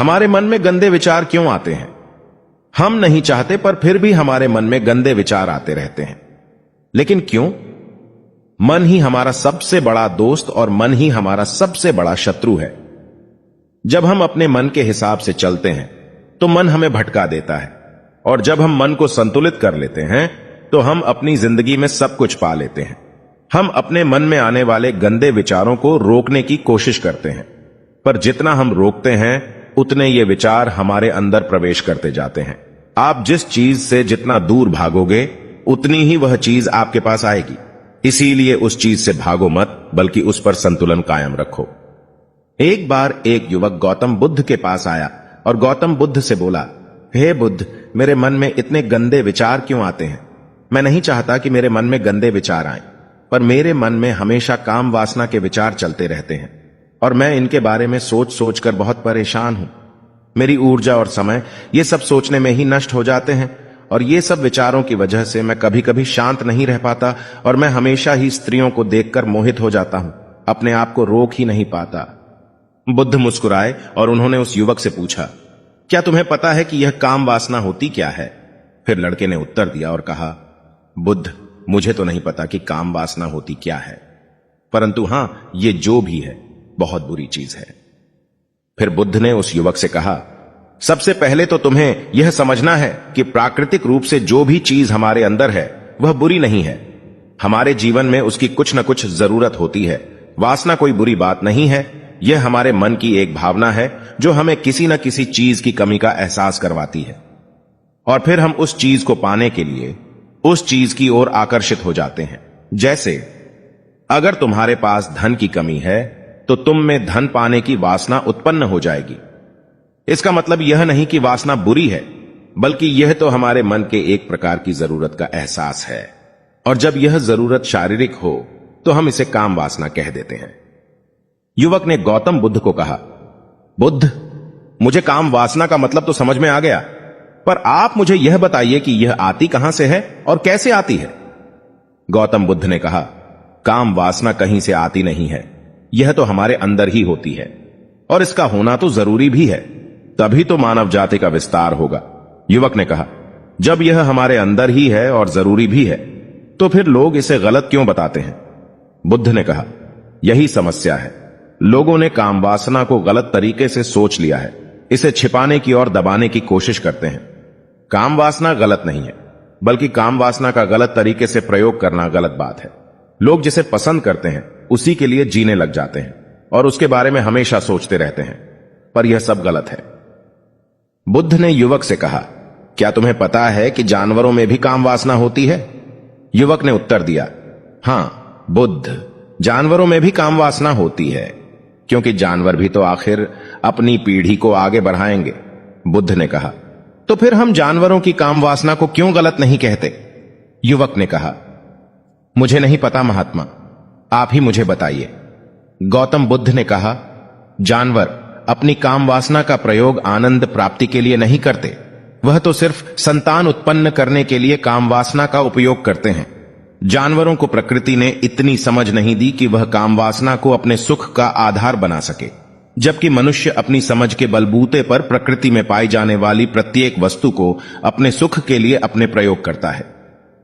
हमारे मन में गंदे विचार क्यों आते हैं? हम नहीं चाहते पर फिर भी हमारे मन में गंदे विचार आते रहते हैं। लेकिन क्यों? मन ही हमारा सबसे बड़ा दोस्त और मन ही हमारा सबसे बड़ा शत्रु है। जब हम अपने मन के हिसाब से चलते हैं तो मन हमें भटका देता है, और जब हम मन को संतुलित कर लेते हैं तो हम अपनी जिंदगी में सब कुछ पा लेते हैं। हम अपने मन में आने वाले गंदे विचारों को रोकने की कोशिश करते हैं, पर जितना हम रोकते हैं उतने ये विचार हमारे अंदर प्रवेश करते जाते हैं। आप जिस चीज से जितना दूर भागोगे उतनी ही वह चीज आपके पास आएगी। इसीलिए उस चीज से भागो मत, बल्कि उस पर संतुलन कायम रखो। एक बार एक युवक गौतम बुद्ध के पास आया और गौतम बुद्ध से बोला, हे बुद्ध, मेरे मन में इतने गंदे विचार क्यों आते हैं? मैं नहीं चाहता कि मेरे मन में गंदे विचार आएं, पर मेरे मन में हमेशा काम वासना के विचार चलते रहते हैं और मैं इनके बारे में सोच सोचकर बहुत परेशान हूं। मेरी ऊर्जा और समय ये सब सोचने में ही नष्ट हो जाते हैं, और ये सब विचारों की वजह से मैं कभी कभी शांत नहीं रह पाता और मैं हमेशा ही स्त्रियों को देखकर मोहित हो जाता हूं, अपने आप को रोक ही नहीं पाता। बुद्ध मुस्कुराए और उन्होंने उस युवक से पूछा, क्या तुम्हें पता है कि यह काम वासना होती क्या है? फिर लड़के ने उत्तर दिया और कहा, बुद्ध, मुझे तो नहीं पता कि काम वासना होती क्या है, परंतु हां, ये जो भी है बहुत बुरी चीज है। फिर बुद्ध ने उस युवक से कहा, सबसे पहले तो तुम्हें यह समझना है कि प्राकृतिक रूप से जो भी चीज हमारे अंदर है वह बुरी नहीं है। हमारे जीवन में उसकी कुछ न कुछ जरूरत होती है। वासना कोई बुरी बात नहीं है, यह हमारे मन की एक भावना है जो हमें किसी न किसी चीज की कमी का एहसास करवाती है, और फिर हम उस चीज को पाने के लिए उस चीज की ओर आकर्षित हो जाते हैं। जैसे अगर तुम्हारे पास धन की कमी है तो तुम में धन पाने की वासना उत्पन्न हो जाएगी। इसका मतलब यह नहीं कि वासना बुरी है, बल्कि यह तो हमारे मन के एक प्रकार की जरूरत का एहसास है, और जब यह जरूरत शारीरिक हो तो हम इसे काम वासना कह देते हैं। युवक ने गौतम बुद्ध को कहा, बुद्ध, मुझे काम वासना का मतलब तो समझ में आ गया, पर आप मुझे यह बताइए कि यह आती कहां से है और कैसे आती है? गौतम बुद्ध ने कहा, काम वासना कहीं से आती नहीं है, यह तो हमारे अंदर ही होती है, और इसका होना तो जरूरी भी है, तभी तो मानव जाति का विस्तार होगा। युवक ने कहा, जब यह हमारे अंदर ही है और जरूरी भी है तो फिर लोग इसे गलत क्यों बताते हैं? बुद्ध ने कहा, यही समस्या है। लोगों ने काम वासना को गलत तरीके से सोच लिया है, इसे छिपाने की और दबाने की कोशिश करते हैं। काम वासना गलत नहीं है, बल्कि काम वासना का गलत तरीके से प्रयोग करना गलत बात है। लोग जिसे पसंद करते हैं उसी के लिए जीने लग जाते हैं और उसके बारे में हमेशा सोचते रहते हैं, पर यह सब गलत है। बुद्ध ने युवक से कहा, क्या तुम्हें पता है कि जानवरों में भी काम वासना होती है? युवक ने उत्तर दिया, हां बुद्ध, जानवरों में भी काम वासना होती है, क्योंकि जानवर भी तो आखिर अपनी पीढ़ी को आगे बढ़ाएंगे। बुद्ध ने कहा, तो फिर हम जानवरों की काम वासना को क्यों गलत नहीं कहते? युवक ने कहा, मुझे नहीं पता महात्मा, आप ही मुझे बताइए। गौतम बुद्ध ने कहा, जानवर अपनी काम वासना का प्रयोग आनंद प्राप्ति के लिए नहीं करते, वह तो सिर्फ संतान उत्पन्न करने के लिए काम वासना का उपयोग करते हैं। जानवरों को प्रकृति ने इतनी समझ नहीं दी कि वह काम वासना को अपने सुख का आधार बना सके, जबकि मनुष्य अपनी समझ के बलबूते पर प्रकृति में पाई जाने वाली प्रत्येक वस्तु को अपने सुख के लिए अपने प्रयोग करता है।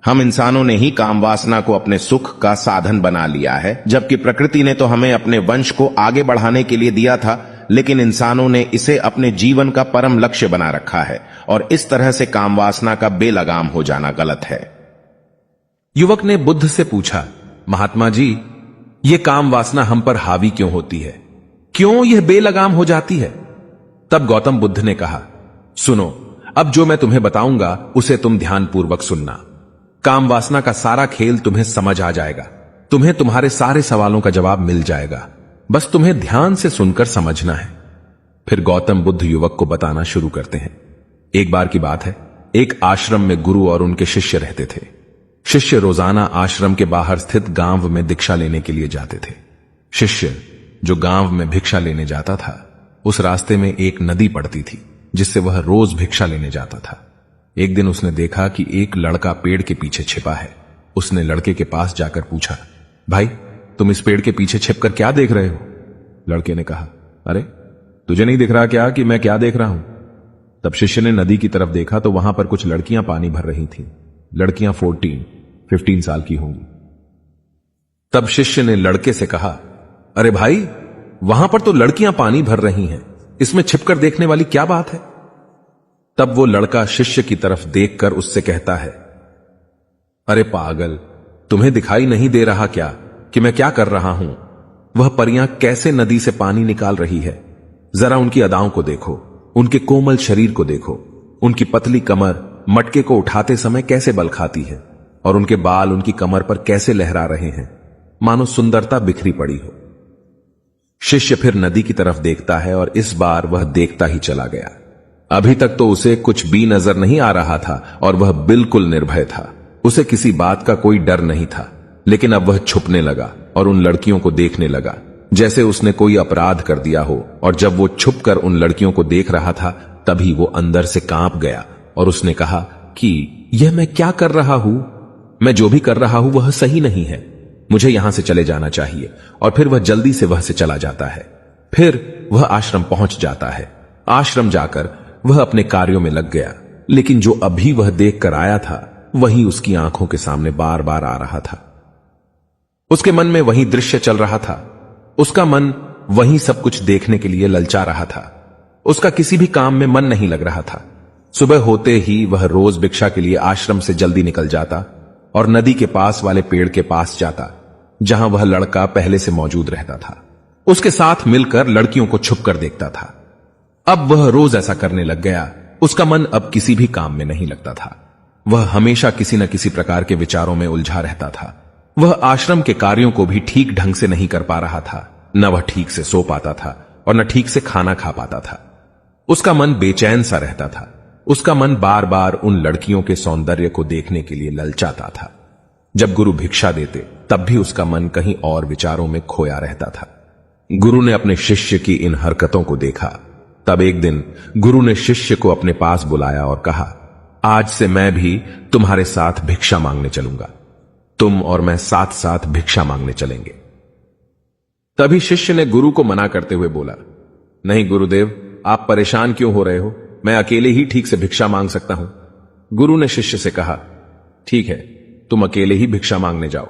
हम इंसानों ने ही काम वासना को अपने सुख का साधन बना लिया है, जबकि प्रकृति ने तो हमें अपने वंश को आगे बढ़ाने के लिए दिया था, लेकिन इंसानों ने इसे अपने जीवन का परम लक्ष्य बना रखा है, और इस तरह से काम वासना का बेलगाम हो जाना गलत है। युवक ने बुद्ध से पूछा, महात्मा जी, ये काम वासना हम पर हावी क्यों होती है? क्यों यह बेलगाम हो जाती है? तब गौतम बुद्ध ने कहा, सुनो, अब जो मैं तुम्हें बताऊंगा उसे तुम ध्यानपूर्वक सुनना। काम वासना का सारा खेल तुम्हें समझ आ जाएगा, तुम्हें तुम्हारे सारे सवालों का जवाब मिल जाएगा, बस तुम्हें ध्यान से सुनकर समझना है। फिर गौतम बुद्ध युवक को बताना शुरू करते हैं। एक बार की बात है, एक आश्रम में गुरु और उनके शिष्य रहते थे। शिष्य रोजाना आश्रम के बाहर स्थित गांव में दीक्षा लेने के लिए जाते थे। शिष्य जो गांव में भिक्षा लेने जाता था, उस रास्ते में एक नदी पड़ती थी जिससे वह रोज भिक्षा लेने जाता था। एक दिन उसने देखा कि एक लड़का पेड़ के पीछे छिपा है। उसने लड़के के पास जाकर पूछा, भाई, तुम इस पेड़ के पीछे छिपकर क्या देख रहे हो? लड़के ने कहा, अरे तुझे नहीं दिख रहा क्या कि मैं क्या देख रहा हूं? तब शिष्य ने नदी की तरफ देखा तो वहां पर कुछ लड़कियां पानी भर रही थीं। लड़कियां 15 साल की होंगी। तब शिष्य ने लड़के से कहा, अरे भाई, वहां पर तो लड़कियां पानी भर रही हैं, इसमें छिपकर देखने वाली क्या बात है? तब वो लड़का शिष्य की तरफ देखकर उससे कहता है, अरे पागल, तुम्हें दिखाई नहीं दे रहा क्या कि मैं क्या कर रहा हूं? वह परियां कैसे नदी से पानी निकाल रही है। जरा उनकी अदाओं को देखो, उनके कोमल शरीर को देखो, उनकी पतली कमर मटके को उठाते समय कैसे बल खाती है, और उनके बाल उनकी कमर पर कैसे लहरा रहे हैं, मानो सुंदरता बिखरी पड़ी हो। शिष्य फिर नदी की तरफ देखता है और इस बार वह देखता ही चला गया। अभी तक तो उसे कुछ भी नजर नहीं आ रहा था और वह बिल्कुल निर्भय था। उसे किसी बात का कोई डर नहीं था, लेकिन अब वह छुपने लगा और उन लड़कियों को देखने लगा जैसे उसने कोई अपराध कर दिया हो। और जब वो छुपकर उन लड़कियों को देख रहा था तभी वो अंदर से कांप गया और उसने कहा कि यह मैं क्या कर रहा हूं? मैं जो भी कर रहा हूं वह सही नहीं है, मुझे यहां से चले जाना चाहिए। और फिर वह जल्दी से वह से चला जाता है। फिर वह आश्रम पहुंच जाता है। आश्रम जाकर वह अपने कार्यों में लग गया, लेकिन जो अभी वह देख कर आया था वही उसकी आंखों के सामने बार बार आ रहा था। उसके मन में वही दृश्य चल रहा था। उसका मन वही सब कुछ देखने के लिए ललचा रहा था। उसका किसी भी काम में मन नहीं लग रहा था। सुबह होते ही वह रोज भिक्षा के लिए आश्रम से जल्दी निकल जाता और नदी के पास वाले पेड़ के पास जाता जहां वह लड़का पहले से मौजूद रहता था। उसके साथ मिलकर लड़कियों को छुपकर देखता था। अब वह रोज ऐसा करने लग गया। उसका मन अब किसी भी काम में नहीं लगता था। वह हमेशा किसी न किसी प्रकार के विचारों में उलझा रहता था। वह आश्रम के कार्यों को भी ठीक ढंग से नहीं कर पा रहा था। न वह ठीक से सो पाता था और न ठीक से खाना खा पाता था। उसका मन बेचैन सा रहता था। उसका मन बार बार उन लड़कियों के सौंदर्य को देखने के लिए ललचाता था। जब गुरु भिक्षा देते तब भी उसका मन कहीं और विचारों में खोया रहता था। गुरु ने अपने शिष्य की इन हरकतों को देखा। तब एक दिन गुरु ने शिष्य को अपने पास बुलाया और कहा, आज से मैं भी तुम्हारे साथ भिक्षा मांगने चलूंगा। तुम और मैं साथ साथ भिक्षा मांगने चलेंगे। तभी शिष्य ने गुरु को मना करते हुए बोला, नहीं गुरुदेव, आप परेशान क्यों हो रहे हो? मैं अकेले ही ठीक से भिक्षा मांग सकता हूं। गुरु ने शिष्य से कहा, ठीक है, तुम अकेले ही भिक्षा मांगने जाओ।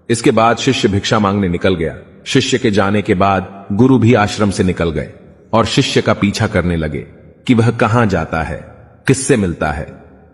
इसके बाद शिष्य भिक्षा मांगने निकल गया। शिष्य के जाने के बाद गुरु भी आश्रम से निकल गए और शिष्य का पीछा करने लगे कि वह कहां जाता है, किससे मिलता है।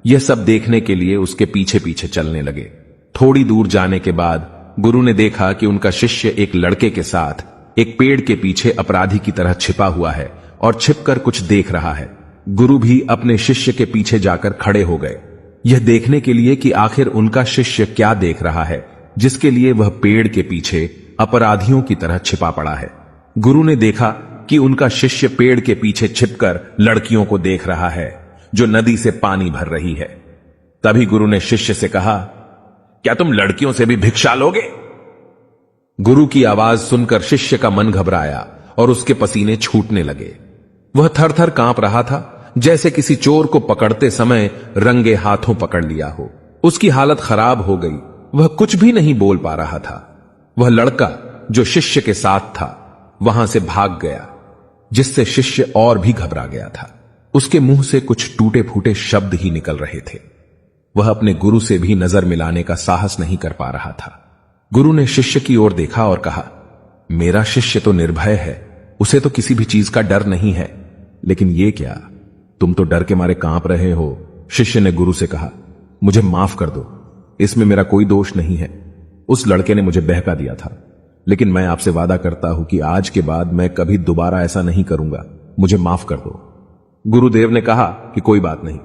यह सब देखने के लिए उसके पीछे पीछे चलने लगे। थोड़ी दूर जाने के बाद गुरु ने देखा कि उनका शिष्य एक लड़के के साथ एक पेड़ के पीछे अपराधी की तरह छिपा हुआ है और छिपकर कुछ देख रहा है। गुरु भी अपने शिष्य के पीछे जाकर खड़े हो गए, यह देखने के लिए कि आखिर उनका शिष्य क्या देख रहा है जिसके लिए वह पेड़ के पीछे अपराधियों की तरह छिपा पड़ा है। गुरु ने देखा कि उनका शिष्य पेड़ के पीछे छिपकर लड़कियों को देख रहा है जो नदी से पानी भर रही है। तभी गुरु ने शिष्य से कहा, क्या तुम लड़कियों से भी भिक्षा लोगे? गुरु की आवाज सुनकर शिष्य का मन घबराया और उसके पसीने छूटने लगे। वह थर थर कांप रहा था, जैसे किसी चोर को पकड़ते समय रंगे हाथों पकड़ लिया हो। उसकी हालत खराब हो गई। वह कुछ भी नहीं बोल पा रहा था। वह लड़का जो शिष्य के साथ था वहां से भाग गया, जिससे शिष्य और भी घबरा गया था। उसके मुंह से कुछ टूटे फूटे शब्द ही निकल रहे थे। वह अपने गुरु से भी नजर मिलाने का साहस नहीं कर पा रहा था। गुरु ने शिष्य की ओर देखा और कहा, मेरा शिष्य तो निर्भय है, उसे तो किसी भी चीज का डर नहीं है, लेकिन ये क्या, तुम तो डर के मारे कांप रहे हो। शिष्य ने गुरु से कहा, मुझे माफ कर दो, इसमें मेरा कोई दोष नहीं है। उस लड़के ने मुझे बहका दिया था, लेकिन मैं आपसे वादा करता हूं कि आज के बाद मैं कभी दोबारा ऐसा नहीं करूंगा। मुझे माफ कर दो। गुरुदेव ने कहा कि कोई बात नहीं,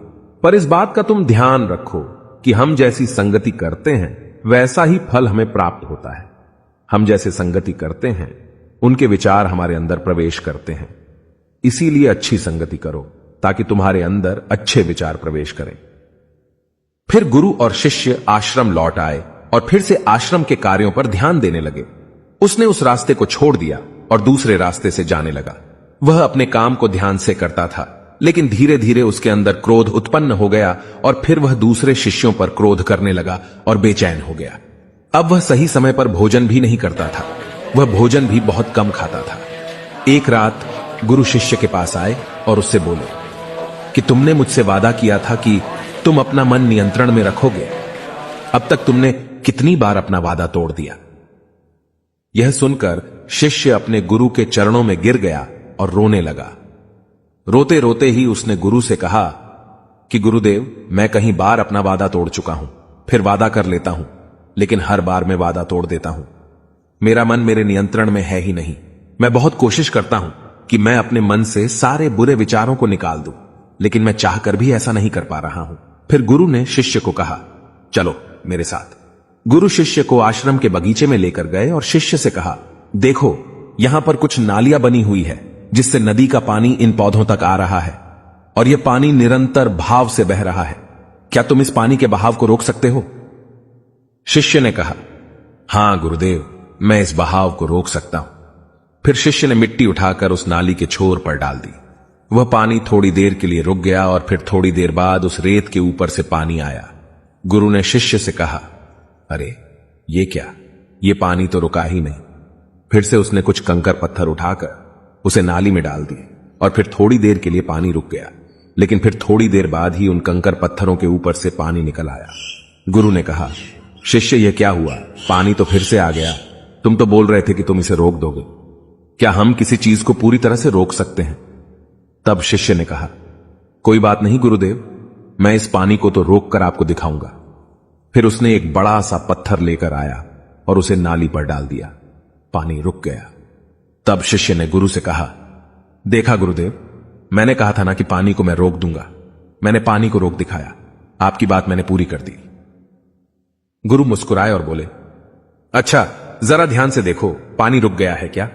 पर इस बात का तुम ध्यान रखो कि हम जैसी संगति करते हैं वैसा ही फल हमें प्राप्त होता है। हम जैसे संगति करते हैं उनके विचार हमारे अंदर प्रवेश करते हैं। इसीलिए अच्छी संगति करो ताकि तुम्हारे अंदर अच्छे विचार प्रवेश करें। फिर गुरु और शिष्य आश्रम लौट आए और फिर से आश्रम के कार्यों पर ध्यान देने लगे। उसने उस रास्ते को छोड़ दिया और दूसरे रास्ते से जाने लगा। वह अपने काम को ध्यान से करता था, लेकिन धीरे धीरे उसके अंदर क्रोध उत्पन्न हो गया और फिर वह दूसरे शिष्यों पर क्रोध करने लगा और बेचैन हो गया। अब वह सही समय पर भोजन भी नहीं करता था। वह भोजन भी बहुत कम खाता था। एक रात गुरु शिष्य के पास आए और उससे बोले कि तुमने मुझसे वादा किया था कि तुम अपना मन नियंत्रण में रखोगे। अब तक तुमने कितनी बार अपना वादा तोड़ दिया। यह सुनकर शिष्य अपने गुरु के चरणों में गिर गया और रोने लगा। रोते रोते ही उसने गुरु से कहा कि गुरुदेव, मैं कहीं बार अपना वादा तोड़ चुका हूं, फिर वादा कर लेता हूं, लेकिन हर बार मैं वादा तोड़ देता हूं। मेरा मन मेरे नियंत्रण में है ही नहीं। मैं बहुत कोशिश करता हूं कि मैं अपने मन से सारे बुरे विचारों को निकाल दूं, लेकिन मैं चाहकर भी ऐसा नहीं कर पा रहा हूं। फिर गुरु ने शिष्य को कहा, चलो मेरे साथ। गुरु शिष्य को आश्रम के बगीचे में लेकर गए और शिष्य से कहा, देखो यहां पर कुछ नालियां बनी हुई है जिससे नदी का पानी इन पौधों तक आ रहा है, और यह पानी निरंतर भाव से बह रहा है। क्या तुम इस पानी के बहाव को रोक सकते हो? शिष्य ने कहा, हां गुरुदेव, मैं इस बहाव को रोक सकता हूं। फिर शिष्य ने मिट्टी उठाकर उस नाली के छोर पर डाल दी। वह पानी थोड़ी देर के लिए रुक गया और फिर थोड़ी देर बाद उस रेत के ऊपर से पानी आया। गुरु ने शिष्य से कहा, अरे ये क्या, ये पानी तो रुका ही नहीं। फिर से उसने कुछ कंकर पत्थर उठाकर उसे नाली में डाल दिए और फिर थोड़ी देर के लिए पानी रुक गया, लेकिन फिर थोड़ी देर बाद ही उन कंकर पत्थरों के ऊपर से पानी निकल आया। गुरु ने कहा, शिष्य यह क्या हुआ? पानी तो फिर से आ गया। तुम तो बोल रहे थे कि तुम इसे रोक दोगे। क्या हम किसी चीज को पूरी तरह से रोक सकते हैं? तब शिष्य ने कहा, कोई बात नहीं गुरुदेव, मैं इस पानी को तो रोक कर आपको दिखाऊंगा। फिर उसने एक बड़ा सा पत्थर लेकर आया और उसे नाली पर डाल दिया। पानी रुक गया। तब शिष्य ने गुरु से कहा, देखा गुरुदेव, मैंने कहा था ना कि पानी को मैं रोक दूंगा। मैंने पानी को रोक दिखाया। आपकी बात मैंने पूरी कर दी। गुरु मुस्कुराए और बोले, अच्छा जरा ध्यान से देखो, पानी रुक गया है क्या?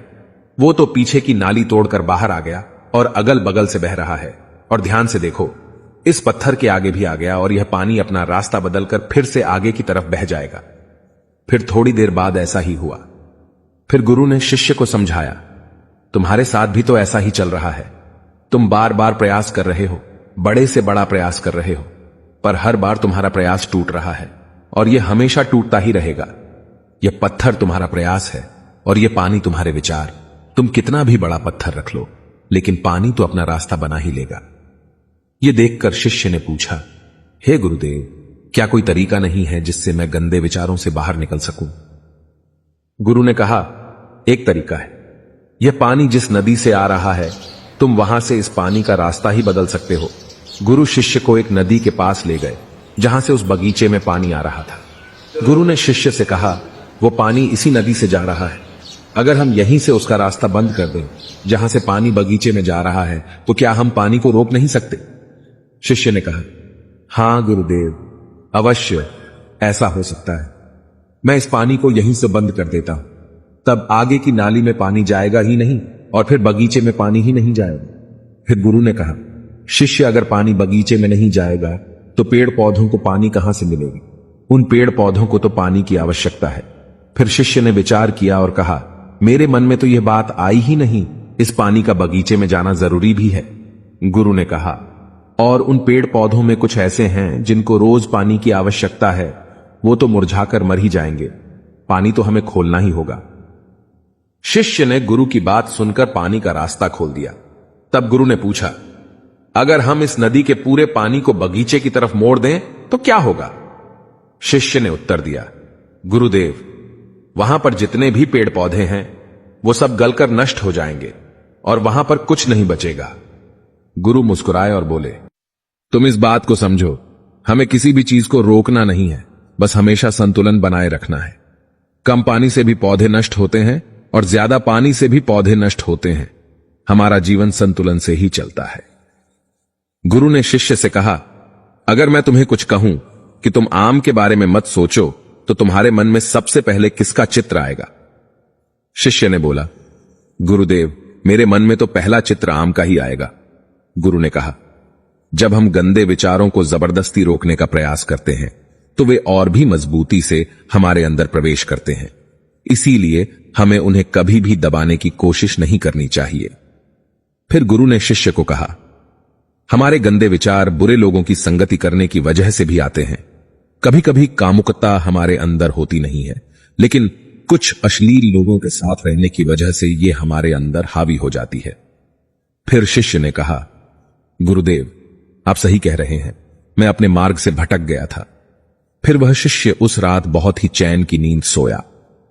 वो तो पीछे की नाली तोड़कर बाहर आ गया और अगल बगल से बह रहा है। और ध्यान से देखो, इस पत्थर के आगे भी आ गया और यह पानी अपना रास्ता बदलकर फिर से आगे की तरफ बह जाएगा। फिर थोड़ी देर बाद ऐसा ही हुआ। फिर गुरु ने शिष्य को समझाया, तुम्हारे साथ भी तो ऐसा ही चल रहा है। तुम बार बार प्रयास कर रहे हो, बड़े से बड़ा प्रयास कर रहे हो, पर हर बार तुम्हारा प्रयास टूट रहा है और यह हमेशा टूटता ही रहेगा। यह पत्थर तुम्हारा प्रयास है और यह पानी तुम्हारे विचार। तुम कितना भी बड़ा पत्थर रख लो, लेकिन पानी तो अपना रास्ता बना ही लेगा। यह देखकर शिष्य ने पूछा, हे गुरुदेव, क्या कोई तरीका नहीं है जिससे मैं गंदे विचारों से बाहर निकल सकूं? गुरु ने कहा, एक तरीका है। यह पानी जिस नदी से आ रहा है, तुम वहां से इस पानी का रास्ता ही बदल सकते हो। गुरु शिष्य को एक नदी के पास ले गए जहां से उस बगीचे में पानी आ रहा था। गुरु ने शिष्य से कहा, वो पानी इसी नदी से जा रहा है। अगर हम यहीं से उसका रास्ता बंद कर दें जहां से पानी बगीचे में जा रहा है, तो क्या हम पानी को रोक नहीं सकते? शिष्य ने कहा, हां गुरुदेव, अवश्य ऐसा हो सकता है। मैं इस पानी को यहीं से बंद कर देता हूं, तब आगे की नाली में पानी जाएगा ही नहीं और फिर बगीचे में पानी ही नहीं जाएगा। फिर गुरु ने कहा, शिष्य, अगर पानी बगीचे में नहीं जाएगा तो पेड़ पौधों को पानी कहां से मिलेगी? उन पेड़ पौधों को तो पानी की आवश्यकता है। फिर शिष्य ने विचार किया और कहा, मेरे मन में तो यह बात आई ही नहीं, इस पानी का बगीचे में जाना जरूरी भी है। गुरु ने कहा, और उन पेड़ पौधों में कुछ ऐसे हैं जिनको रोज पानी की आवश्यकता है, वो तो मुरझाकर मर ही जाएंगे। पानी तो हमें खोलना ही होगा। शिष्य ने गुरु की बात सुनकर पानी का रास्ता खोल दिया। तब गुरु ने पूछा, अगर हम इस नदी के पूरे पानी को बगीचे की तरफ मोड़ दें तो क्या होगा? शिष्य ने उत्तर दिया, गुरुदेव, वहां पर जितने भी पेड़ पौधे हैं वो सब गलकर नष्ट हो जाएंगे और वहां पर कुछ नहीं बचेगा। गुरु मुस्कुराए और बोले, तुम इस बात को समझो, हमें किसी भी चीज को रोकना नहीं है, बस हमेशा संतुलन बनाए रखना है। कम पानी से भी पौधे नष्ट होते हैं और ज्यादा पानी से भी पौधे नष्ट होते हैं। हमारा जीवन संतुलन से ही चलता है। गुरु ने शिष्य से कहा, अगर मैं तुम्हें कुछ कहूं कि तुम आम के बारे में मत सोचो, तो तुम्हारे मन में सबसे पहले किसका चित्र आएगा? शिष्य ने बोला, गुरुदेव, मेरे मन में तो पहला चित्र आम का ही आएगा। गुरु ने कहा, जब हम गंदे विचारों को जबरदस्ती रोकने का प्रयास करते हैं तो वे और भी मजबूती से हमारे अंदर प्रवेश करते हैं। इसीलिए हमें उन्हें कभी भी दबाने की कोशिश नहीं करनी चाहिए। फिर गुरु ने शिष्य को कहा, हमारे गंदे विचार बुरे लोगों की संगति करने की वजह से भी आते हैं। कभी कभी कामुकता हमारे अंदर होती नहीं है, लेकिन कुछ अश्लील लोगों के साथ रहने की वजह से ये हमारे अंदर हावी हो जाती है। फिर शिष्य ने कहा, गुरुदेव, आप सही कह रहे हैं, मैं अपने मार्ग से भटक गया था। फिर वह शिष्य उस रात बहुत ही चैन की नींद सोया।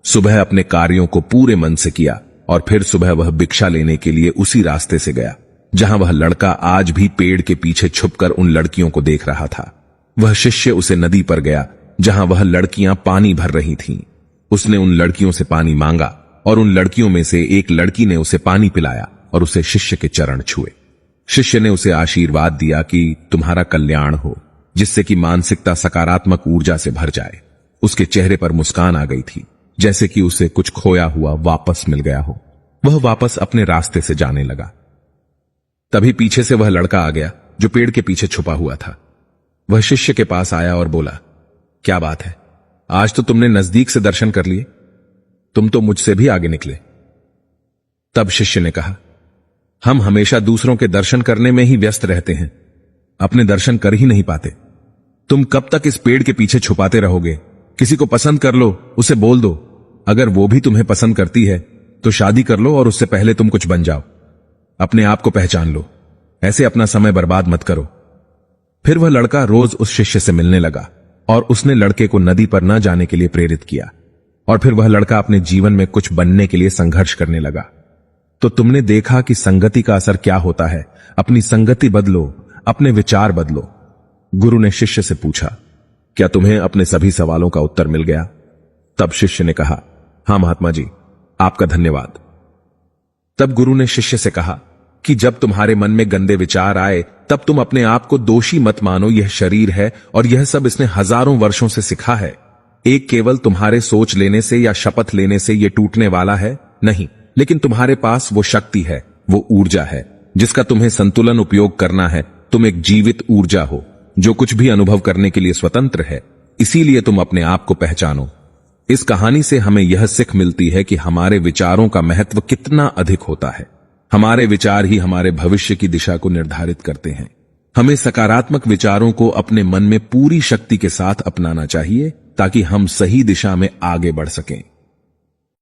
सुबह अपने कार्यों को पूरे मन से किया और फिर सुबह वह भिक्षा लेने के लिए उसी रास्ते से गया जहां वह लड़का आज भी पेड़ के पीछे छुपकर उन लड़कियों को देख रहा था। वह शिष्य उसे नदी पर गया जहां वह लड़कियां पानी भर रही थीं। उसने उन लड़कियों से पानी मांगा और उन लड़कियों में से एक लड़की ने उसे पानी पिलाया और उसे शिष्य के चरण छुए। शिष्य ने उसे आशीर्वाद दिया कि तुम्हारा कल्याण हो, जिससे कि मानसिकता सकारात्मक ऊर्जा से भर जाए। उसके चेहरे पर मुस्कान आ गई थी, जैसे कि उसे कुछ खोया हुआ वापस मिल गया हो। वह वापस अपने रास्ते से जाने लगा। तभी पीछे से वह लड़का आ गया जो पेड़ के पीछे छुपा हुआ था। वह शिष्य के पास आया और बोला, क्या बात है, आज तो तुमने नजदीक से दर्शन कर लिए, तुम तो मुझसे भी आगे निकले। तब शिष्य ने कहा, हम हमेशा दूसरों के दर्शन करने में ही व्यस्त रहते हैं, अपने दर्शन कर ही नहीं पाते। तुम कब तक इस पेड़ के पीछे छुपाते रहोगे? किसी को पसंद कर लो, उसे बोल दो। अगर वो भी तुम्हें पसंद करती है तो शादी कर लो और उससे पहले तुम कुछ बन जाओ। अपने आप को पहचान लो, ऐसे अपना समय बर्बाद मत करो। फिर वह लड़का रोज उस शिष्य से मिलने लगा और उसने लड़के को नदी पर न जाने के लिए प्रेरित किया। और फिर वह लड़का अपने जीवन में कुछ बनने के लिए संघर्ष करने लगा। तो तुमने देखा कि संगति का असर क्या होता है। अपनी संगति बदलो, अपने विचार बदलो। गुरु ने शिष्य से पूछा, क्या तुम्हें अपने सभी सवालों का उत्तर मिल गया? तब शिष्य ने कहा, हां महात्मा जी, आपका धन्यवाद। तब गुरु ने शिष्य से कहा कि जब तुम्हारे मन में गंदे विचार आए तब तुम अपने आप को दोषी मत मानो। यह शरीर है और यह सब इसने हजारों वर्षों से सिखा है। एक केवल तुम्हारे सोच लेने से या शपथ लेने से यह टूटने वाला है नहीं, लेकिन तुम्हारे पास वो शक्ति है, वो ऊर्जा है जिसका तुम्हें संतुलन उपयोग करना है। तुम एक जीवित ऊर्जा हो जो कुछ भी अनुभव करने के लिए स्वतंत्र है। इसीलिए तुम अपने आप को पहचानो। इस कहानी से हमें यह सीख मिलती है कि हमारे विचारों का महत्व कितना अधिक होता है। हमारे विचार ही हमारे भविष्य की दिशा को निर्धारित करते हैं। हमें सकारात्मक विचारों को अपने मन में पूरी शक्ति के साथ अपनाना चाहिए ताकि हम सही दिशा में आगे बढ़ सकें।